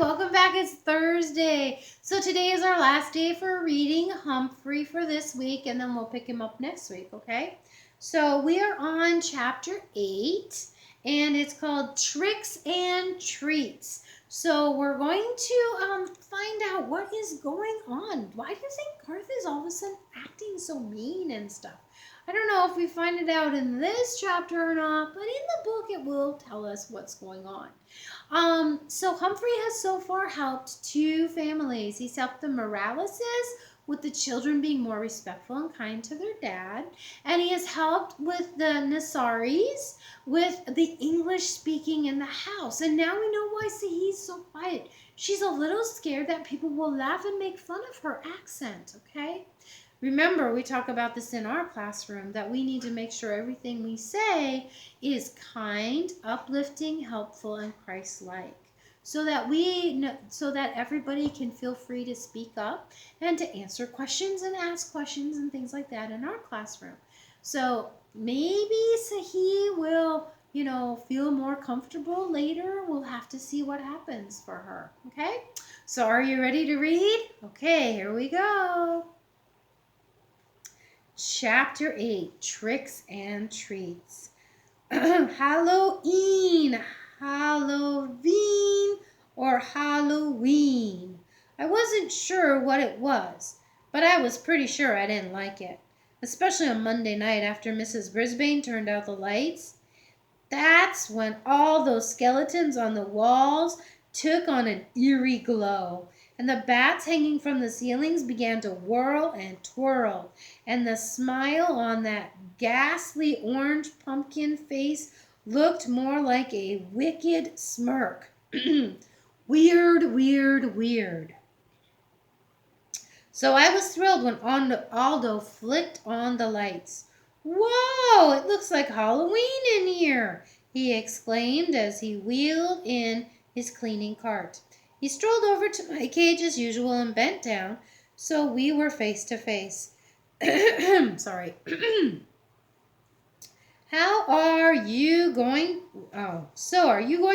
welcome back. It's Thursday. So today is our last day for reading Humphrey for this week, and then we'll pick him up next week, okay? So we are on chapter 8, and it's called Tricks and Treats. So we're going to find out what is going on. Why do you think Garth is all of a sudden acting so mean and stuff? I don't know if we find it out in this chapter or not, but in the book it will tell us what's going on. So Humphrey has so far helped two families. He's helped the Moraleses with the children being more respectful and kind to their dad. And he has helped with the Nasaris with the English speaking in the house. And now we know why Sahi's so quiet. She's a little scared that people will laugh and make fun of her accent, okay? Remember, we talk about this in our classroom, that we need to make sure everything we say is kind, uplifting, helpful, and Christ-like, so that everybody can feel free to speak up and to answer questions and ask questions and things like that in our classroom. So maybe Sahi will, feel more comfortable later. We'll have to see what happens for her, okay? So are you ready to read? Okay, here we go. Chapter 8, Tricks and Treats. Halloween, Halloween, or Halloween. I wasn't sure what it was, but I was pretty sure I didn't like it, especially on Monday night after Mrs. Brisbane turned out the lights. That's when all those skeletons on the walls took on an eerie glow, and the bats hanging from the ceilings began to whirl and twirl, and the smile on that ghastly orange pumpkin face looked more like a wicked smirk. Weird, weird, weird. So I was thrilled when Aldo flicked on the lights. "Whoa, it looks like Halloween in here," he exclaimed as he wheeled in his cleaning cart. He strolled over to my cage as usual and bent down, so we were face to face. Sorry. Are you going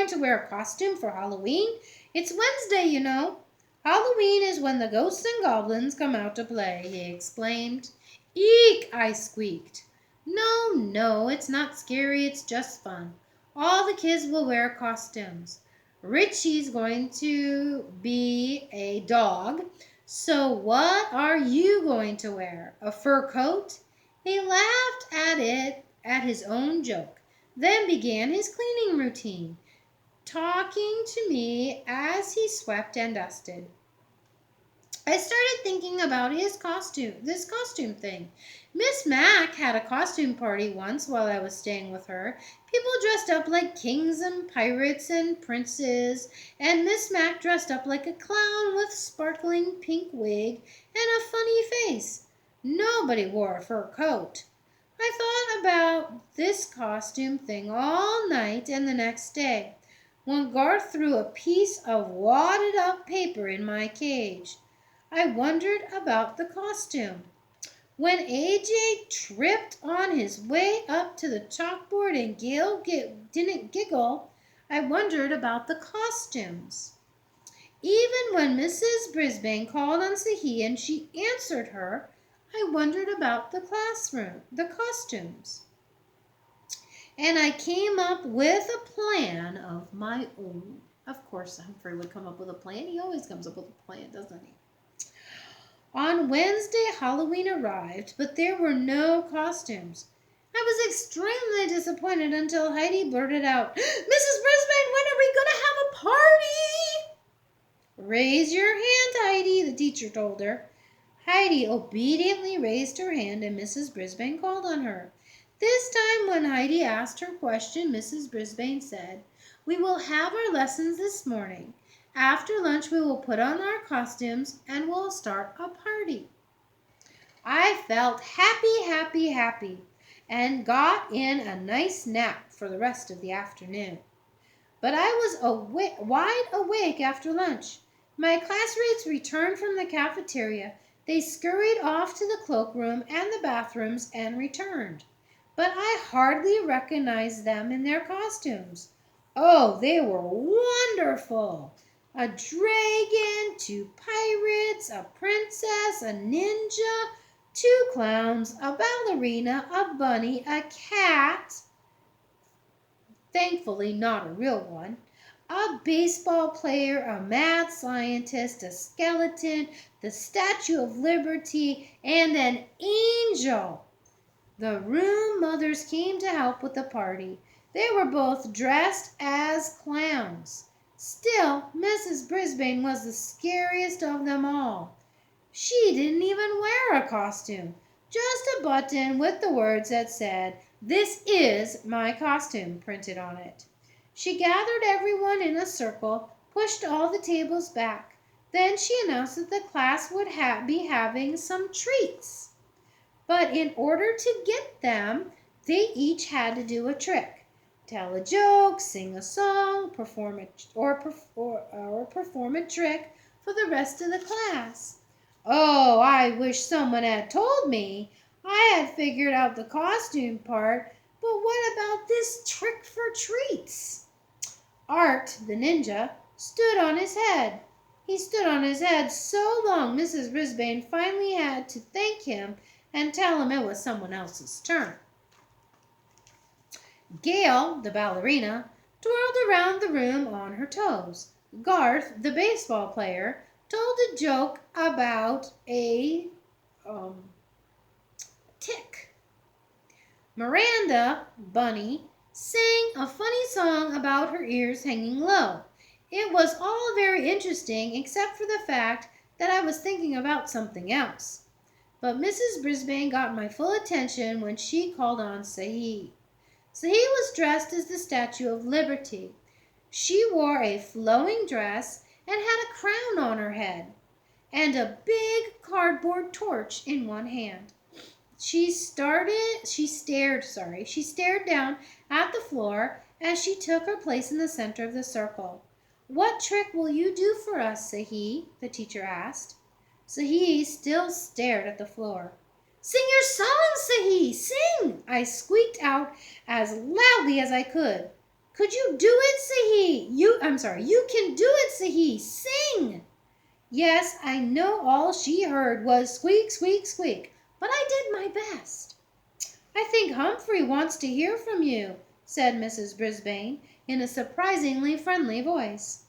to wear a costume for Halloween? It's Wednesday, you know. Halloween is when the ghosts and goblins come out to play, he exclaimed. Eek, I squeaked. No, it's not scary, it's just fun. All the kids will wear costumes. Richie's going to be a dog. So what are you going to wear? A fur coat? He laughed at his own joke, then began his cleaning routine, talking to me as he swept and dusted. I started thinking about this costume thing. Miss Mac had a costume party once while I was staying with her. People dressed up like kings and pirates and princes, and Miss Mac dressed up like a clown with sparkling pink wig and a funny face. Nobody wore a fur coat. I thought about this costume thing all night and the next day, when Garth threw a piece of wadded up paper in my cage. I wondered about the costume. When AJ tripped on his way up to the chalkboard and Gail didn't giggle, I wondered about the costumes. Even when Mrs. Brisbane called on Sahi and she answered her, I wondered about the costumes. And I came up with a plan of my own. Of course, Humphrey would come up with a plan. He always comes up with a plan, doesn't he? On Wednesday, Halloween arrived, but there were no costumes. I was extremely disappointed until Heidi blurted out, "Mrs. Brisbane, when are we going to have a party?" "Raise your hand, Heidi," the teacher told her. Heidi obediently raised her hand, and Mrs. Brisbane called on her. This time, when Heidi asked her question, Mrs. Brisbane said, "We will have our lessons this morning. After lunch, we will put on our costumes and we'll start a party." I felt happy, and got in a nice nap for the rest of the afternoon. But I was wide awake after lunch. My classmates returned from the cafeteria. They scurried off to the cloakroom and the bathrooms and returned. But I hardly recognized them in their costumes. Oh, they were wonderful! a dragon, two pirates, a princess, a ninja, two clowns, a ballerina, a bunny, a cat, thankfully not a real one, a baseball player, a mad scientist, a skeleton, the Statue of Liberty, and an angel. The room mothers came to help with the party. They were both dressed as clowns. Still, Mrs. Brisbane was the scariest of them all. She didn't even wear a costume, just a button with the words that said, "This is my costume," printed on it. She gathered everyone in a circle, pushed all the tables back. Then she announced that the class would be having some treats. But in order to get them, they each had to do a trick. Tell a joke, sing a song, perform a trick for the rest of the class. Oh, I wish someone had told me. I had figured out the costume part, but what about this trick for treats? Art, the ninja, stood on his head. He stood on his head so long Mrs. Brisbane finally had to thank him and tell him it was someone else's turn. Gail, the ballerina, twirled around the room on her toes. Garth, the baseball player, told a joke about a tick. Miranda, Bunny, sang a funny song about her ears hanging low. It was all very interesting except for the fact that I was thinking about something else. But Mrs. Brisbane got my full attention when she called on Sahi. Sahi was dressed as the Statue of Liberty. She wore a flowing dress and had a crown on her head and a big cardboard torch in one hand. She stared down at the floor as she took her place in the center of the circle. "What trick will you do for us, Sahi?" the teacher asked. Sahi still stared at the floor. "Sing your song, Sahi, sing!" I squeaked out as loudly as I could. "Could you do it, Sahi? You can do it, Sahi, sing!" Yes, I know all she heard was squeak, squeak, squeak, but I did my best. "I think Humphrey wants to hear from you," said Mrs. Brisbane in a surprisingly friendly voice.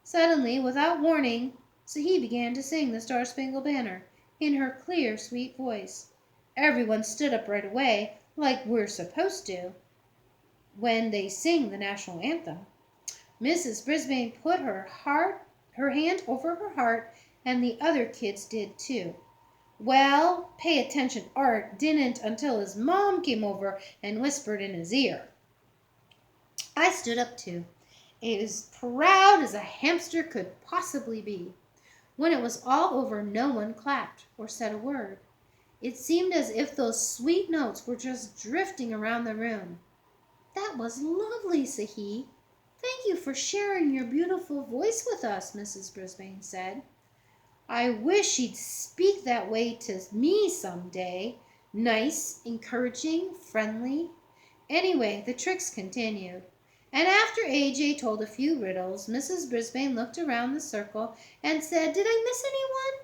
Suddenly, without warning, Sahi began to sing the Star-Spangled Banner in her clear, sweet voice. Everyone stood up right away, like we're supposed to when they sing the national anthem. Mrs. Brisbane put her hand over her heart, and the other kids did too. Well, pay attention Art didn't until his mom came over and whispered in his ear. I stood up too, as proud as a hamster could possibly be. When it was all over, no one clapped or said a word. It seemed as if those sweet notes were just drifting around the room. "That was lovely, Sahi. Thank you for sharing your beautiful voice with us," Mrs. Brisbane said. "I wish she'd speak that way to me some day. Nice, encouraging, friendly." Anyway, the tricks continued. And after AJ told a few riddles, Mrs. Brisbane looked around the circle and said, "Did I miss anyone?"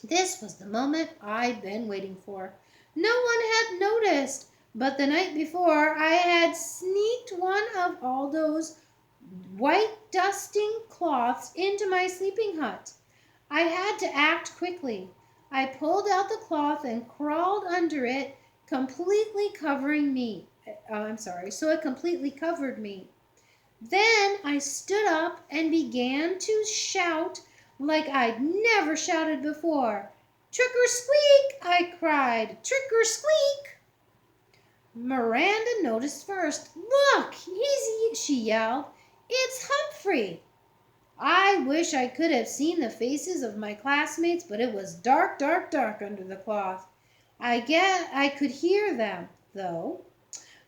This was the moment I'd been waiting for. No one had noticed, but the night before I had sneaked one of all those white dusting cloths into my sleeping hut. I had to act quickly. I pulled out the cloth and crawled under it, completely covering me. So it completely covered me. Then I stood up and began to shout like I'd never shouted before. "Trick or squeak!" I cried. "Trick or squeak!" Miranda noticed first. "Look, she yelled. "It's Humphrey!" I wish I could have seen the faces of my classmates, but it was dark, dark, dark under the cloth. I guess I could hear them, though.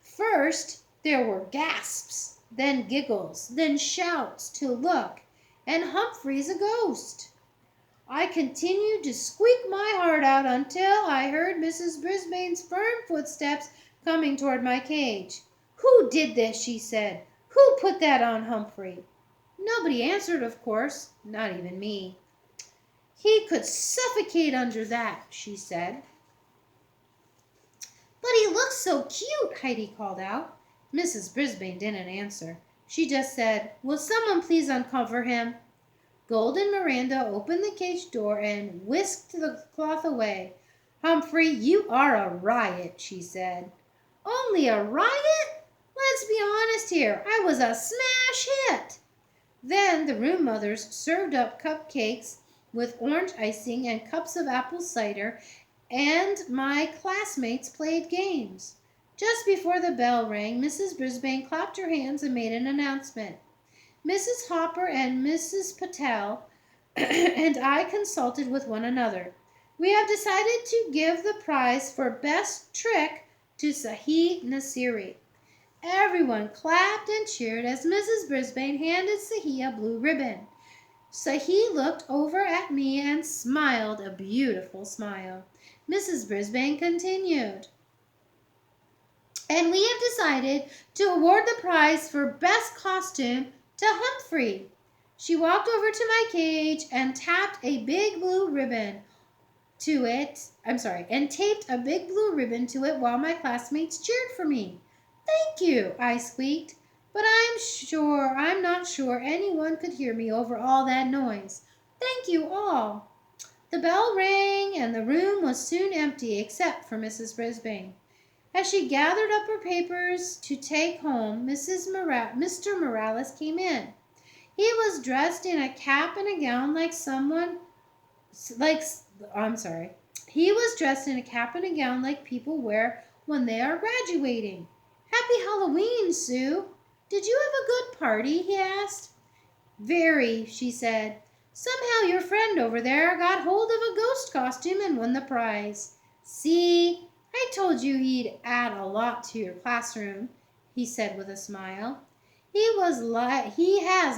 First, there were gasps, then giggles, then shouts to look, and Humphrey's a ghost. I continued to squeak my heart out until I heard Mrs. Brisbane's firm footsteps coming toward my cage. "Who did this?" she said. "Who put that on Humphrey?" Nobody answered, of course, not even me. He could suffocate under that, she said. But he looks so cute, Heidi called out. Mrs. Brisbane didn't answer. She just said, will someone please uncover him? Golden Miranda opened the cage door and whisked the cloth away. Humphrey, you are a riot, she said. Only a riot? Let's be honest here. I was a smash hit. Then the room mothers served up cupcakes with orange icing and cups of apple cider, and my classmates played games. Just before the bell rang, Mrs. Brisbane clapped her hands and made an announcement. Mrs. Hopper and Mrs. Patel and I consulted with one another. We have decided to give the prize for best trick to Sahi Nasiri. Everyone clapped and cheered as Mrs. Brisbane handed Sahi a blue ribbon. Sahi looked over at me and smiled a beautiful smile. Mrs. Brisbane continued, and we have decided to award the prize for best costume to Humphrey. She walked over to my cage and tapped a big blue ribbon to it. And taped a big blue ribbon to it while my classmates cheered for me. Thank you, I squeaked, but I'm not sure anyone could hear me over all that noise. Thank you all. The bell rang and the room was soon empty except for Mrs. Brisbane. As she gathered up her papers to take home, Mr. Morales came in. He was dressed in a cap and a gown He was dressed in a cap and a gown like people wear when they are graduating. Happy Halloween, Sue. Did you have a good party? He asked. Very, she said. Somehow your friend over there got hold of a ghost costume and won the prize. See, I told you he'd add a lot to your classroom, he said with a smile. He has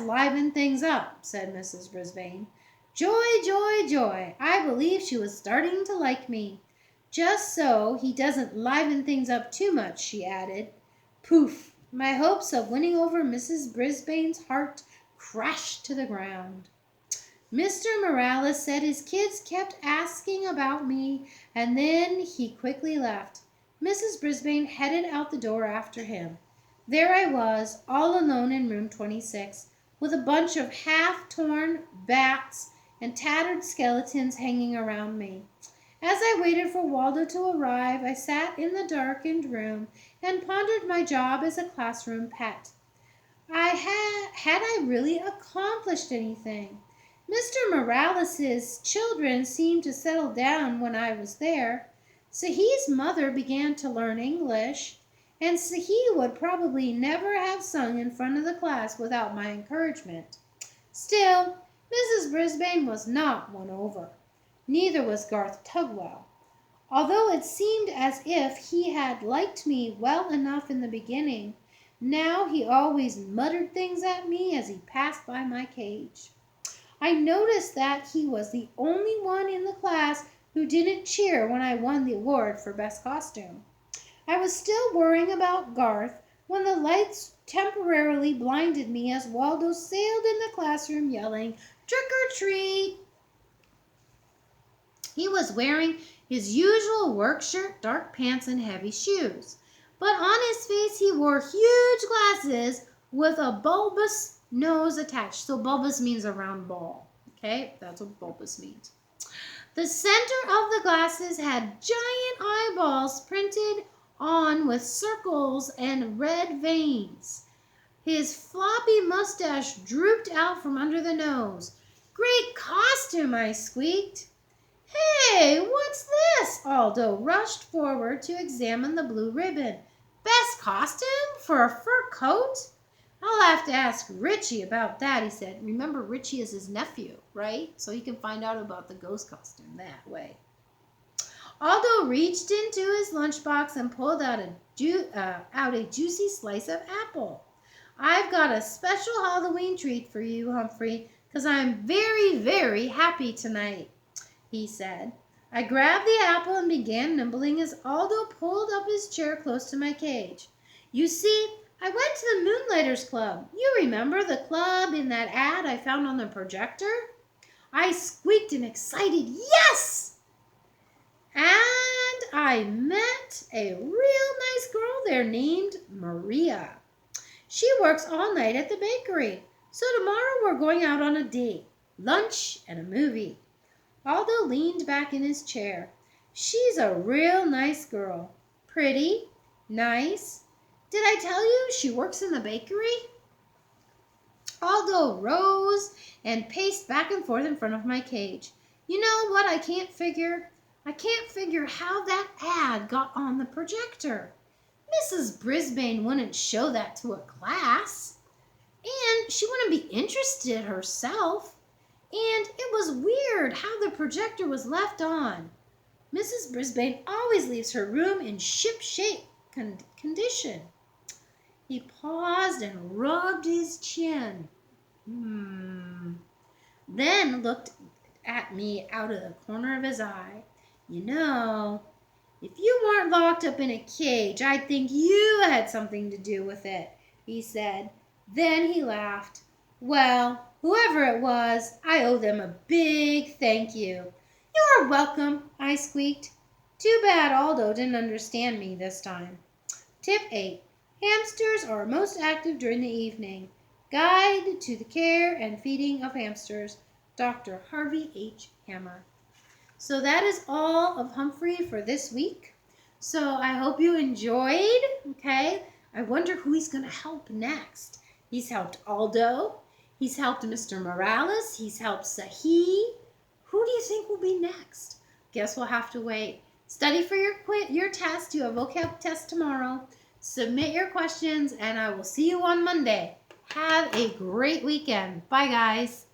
livened things up, said Mrs. Brisbane. Joy, joy, joy. I believe she was starting to like me. Just so he doesn't liven things up too much, she added. Poof! My hopes of winning over Mrs. Brisbane's heart crashed to the ground. Mr. Morales said his kids kept asking about me, and then he quickly left. Mrs. Brisbane headed out the door after him. There I was, all alone in room 26, with a bunch of half-torn bats and tattered skeletons hanging around me. As I waited for Waldo to arrive, I sat in the darkened room and pondered my job as a classroom pet. Had I really accomplished anything? Mr. Morales's children seemed to settle down when I was there. Sahi's mother began to learn English, and Sahi would probably never have sung in front of the class without my encouragement. Still, Mrs. Brisbane was not won over. Neither was Garth Tugwell. Although it seemed as if he had liked me well enough in the beginning, now he always muttered things at me as he passed by my cage. I noticed that he was the only one in the class who didn't cheer when I won the award for best costume. I was still worrying about Garth when the lights temporarily blinded me as Waldo sailed in the classroom yelling, "Trick or treat!" He was wearing his usual work shirt, dark pants, and heavy shoes. But on his face he wore huge glasses with a bulbous nose attached. So bulbous means a round ball. Okay, that's what bulbous means. The center of the glasses had giant eyeballs printed on with circles and red veins. His floppy mustache drooped out from under the nose. Great costume, I squeaked. Hey, what's this? Aldo rushed forward to examine the blue ribbon. Best costume for a fur coat? I'll have to ask Richie about that, he said. Remember, Richie is his nephew, right? So he can find out about the ghost costume that way. Aldo reached into his lunchbox and pulled out a juicy slice of apple. I've got a special Halloween treat for you, Humphrey, because I'm very, very happy tonight, he said. I grabbed the apple and began nibbling as Aldo pulled up his chair close to my cage. You see, I went to the Moonlighters Club. You remember the club in that ad I found on the projector? I squeaked an excited yes! And I met a real nice girl there named Maria. She works all night at the bakery. So tomorrow we're going out on a date, lunch, and a movie. Aldo leaned back in his chair. She's a real nice girl. Pretty, nice. Did I tell you she works in the bakery? Aldo rose and paced back and forth in front of my cage. You know what I can't figure? I can't figure how that ad got on the projector. Mrs. Brisbane wouldn't show that to a class. And she wouldn't be interested herself. And it was weird how the projector was left on. Mrs. Brisbane always leaves her room in ship-shape condition. He paused and rubbed his chin. Then looked at me out of the corner of his eye. You know, if you weren't locked up in a cage, I'd think you had something to do with it, he said. Then he laughed. Well, whoever it was, I owe them a big thank you. You're welcome, I squeaked. Too bad Aldo didn't understand me this time. Tip 8. Hamsters are most active during the evening. Guide to the Care and Feeding of Hamsters, Dr. Harvey H. Hammer. So that is all of Humphrey for this week. So I hope you enjoyed, okay? I wonder who he's going to help next. He's helped Aldo. He's helped Mr. Morales. He's helped Sahi. Who do you think will be next? Guess we'll have to wait. Study for your test. You have a vocab test tomorrow. Submit your questions, and I will see you on Monday. Have a great weekend. Bye, guys.